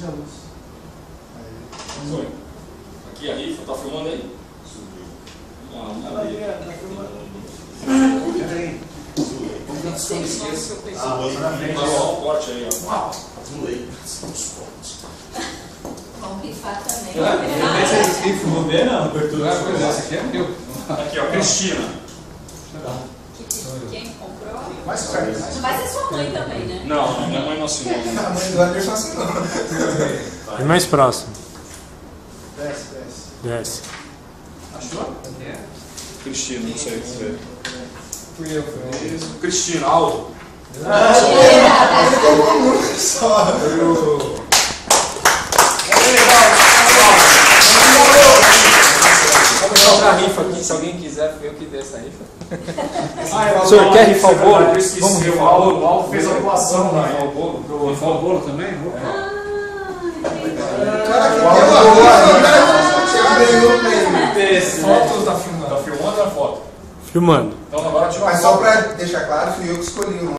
acende a luz. Foi. Aqui a rifa, tá filmando aí? Não, não é aí. Tá filmando. Peraí. Antes que eu esqueça. Ah, hoje na frente. Olha o corte aí, ó. Uau, pulei. São os cortes. Vamos rifar também. Vou ver, não. Abertura. Esse aqui é meu. Aqui, ó, Cristina. Quem comprou? Mais perto. Não vai ser sua mãe também, né? Não, minha mãe não assinou. A mãe do Anderson assinou. E mais próximo. Desce, desce. Desce. Achou? Cristina, não sei se vê. Fui eu, foi. Isso. Cristina, alto. Só. Vamos dar outra rifa aqui, se alguém quiser, eu que dei essa rifa. O senhor quer rifar o bolo? Vamos rifar o bolo. O Aldo fez a doação lá. Rifar o bolo? Rifar o bolo também? Foto tá filmando. Tá filmando ou é foto? Filmando. Então agora tira uma Mas só pra deixar claro, fui eu que escolhi o nome.